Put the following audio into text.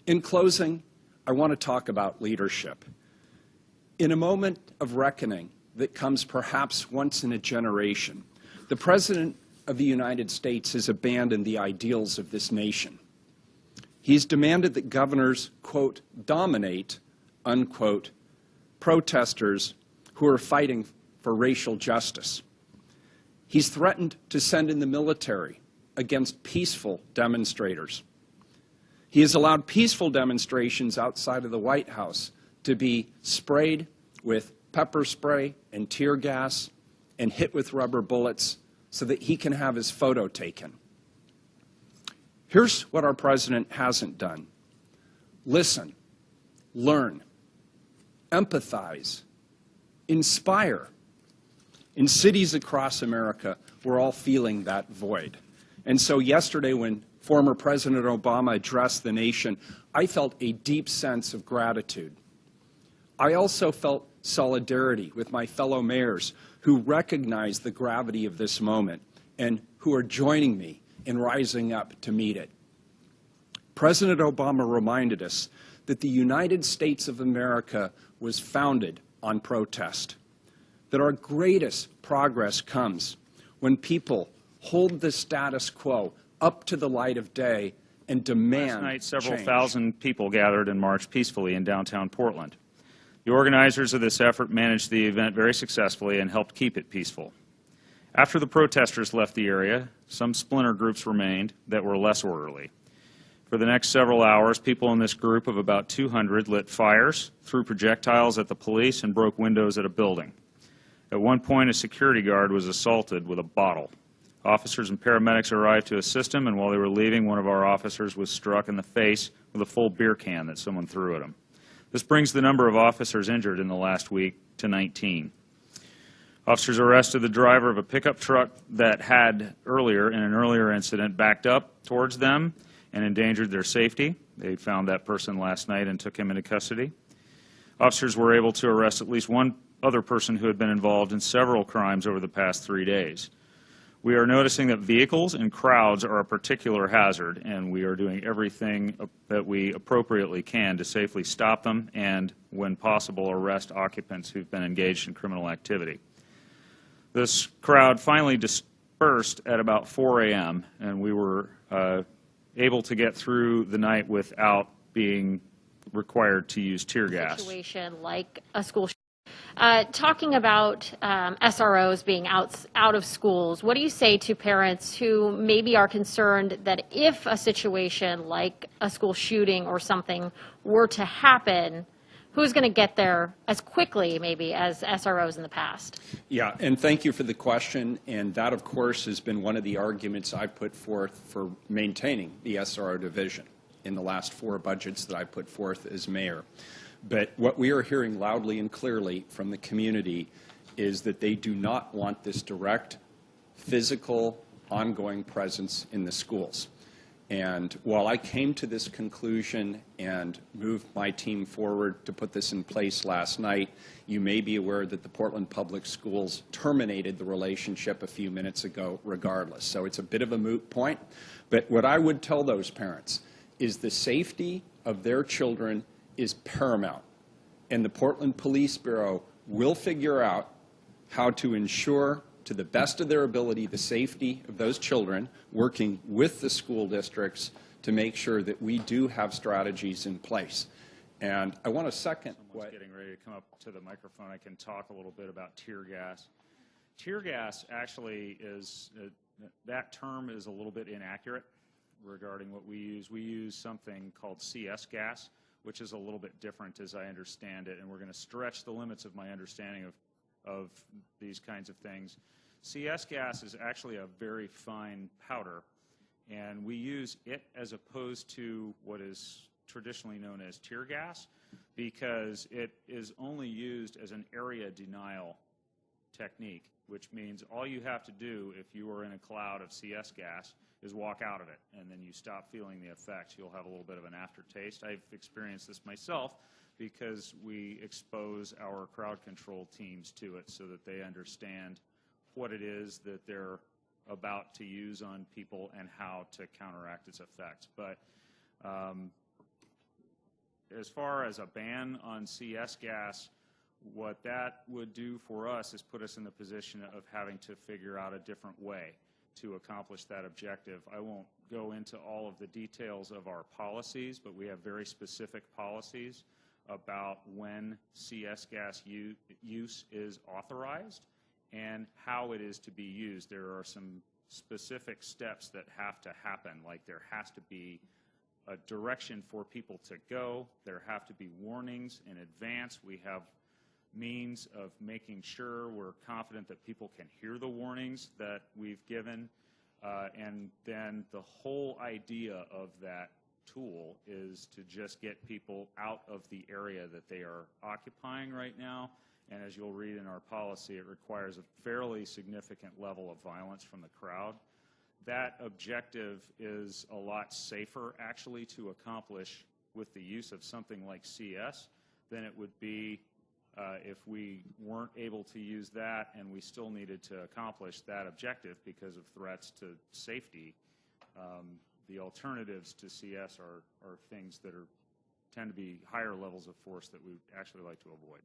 In closing, I want to talk about leadership. In a moment of reckoning that comes perhaps once in a generation, the President of the United States has abandoned the ideals of this nation. He's demanded that governors, quote, dominate, unquote, protesters who are fighting for racial justice. He's threatened to send in the military against peaceful demonstrators. He has allowed peaceful demonstrations outside of the White House to be sprayed with pepper spray and tear gas and hit with rubber bullets so that he can have his photo taken. Here's what our president hasn't done. Listen, learn, empathize, inspire. In cities across America, we're all feeling that void. And so yesterday when former President Obama addressed the nation, I felt a deep sense of gratitude. I also felt solidarity with my fellow mayors who recognize the gravity of this moment and who are joining me in rising up to meet it. President Obama reminded us that the United States of America was founded on protest, that our greatest progress comes when people hold the status quo up to the light of day and demand Last night, several change. thousand people gathered and marched peacefully in downtown Portland. The organizers of this effort managed the event very successfully and helped keep it peaceful. After the protesters left the area, some splinter groups remained that were less orderly. For the next several hours, people in this group of about 200 lit fires, threw projectiles at the police, and broke windows at a building. At one point, a security guard was assaulted with a bottle. Officers and paramedics arrived to assist him, and while they were leaving, one of our officers was struck in the face with a full beer can that someone threw at him. This brings the number of officers injured in the last week to 19. Officers arrested the driver of a pickup truck that had in an earlier incident, backed up towards them and endangered their safety. They found that person last night and took him into custody. Officers were able to arrest at least one other person who had been involved in several crimes over the past 3 days. We are noticing that vehicles and crowds are a particular hazard, and we are doing everything that we appropriately can to safely stop them and, when possible, arrest occupants who've been engaged in criminal activity. This crowd finally dispersed at about 4 a.m., and we were able to get through the night without being required to use tear gas. Situation like a school. Talking about SROs being out of schools, what do you say to parents who maybe are concerned that if a situation like a school shooting or something were to happen, who's going to get there as quickly maybe as SROs in the past? Yeah, and thank you for the question. And that, of course, has been one of the arguments I put forth for maintaining the SRO division in the last 4 budgets that I put forth as mayor. But what we are hearing loudly and clearly from the community is that they do not want this direct, physical, ongoing presence in the schools. And while I came to this conclusion and moved my team forward to put this in place last night, you may be aware that the Portland Public Schools terminated the relationship a few minutes ago regardless. So it's a bit of a moot point. But what I would tell those parents is the safety of their children is paramount, and the Portland Police Bureau will figure out how to ensure, to the best of their ability, the safety of those children, working with the school districts to make sure that we do have strategies in place. And I want to second Someone's getting ready to come up to the microphone. I can talk a little bit about tear gas. Tear gas actually is, that term is a little bit inaccurate regarding what we use. We use something called CS gas, which is a little bit different as I understand it, and we're going to stretch the limits of my understanding of these kinds of things. CS gas is actually a very fine powder, and we use it as opposed to what is traditionally known as tear gas because it is only used as an area denial technique, which means all you have to do if you are in a cloud of CS gas is walk out of it, and then you stop feeling the effects. You'll have a little bit of an aftertaste. I've experienced this myself because we expose our crowd control teams to it so that they understand what it is that they're about to use on people and how to counteract its effects. But as far as a ban on CS gas, what that would do for us is put us in the position of having to figure out a different way to accomplish that objective. I won't go into all of the details of our policies, but we have very specific policies about when CS gas use is authorized and how it is to be used. There are some specific steps that have to happen, like there has to be a direction for people to go. There have to be warnings in advance. We have means of making sure we're confident that people can hear the warnings that we've given. And then the whole idea of that tool is to just get people out of the area that they are occupying right now. And as you'll read in our policy, it requires a fairly significant level of violence from the crowd. That objective is a lot safer, actually, to accomplish with the use of something like CS than it would be if we weren't able to use that and we still needed to accomplish that objective because of threats to safety. The alternatives to CS are things that tend to be higher levels of force that we actually like to avoid.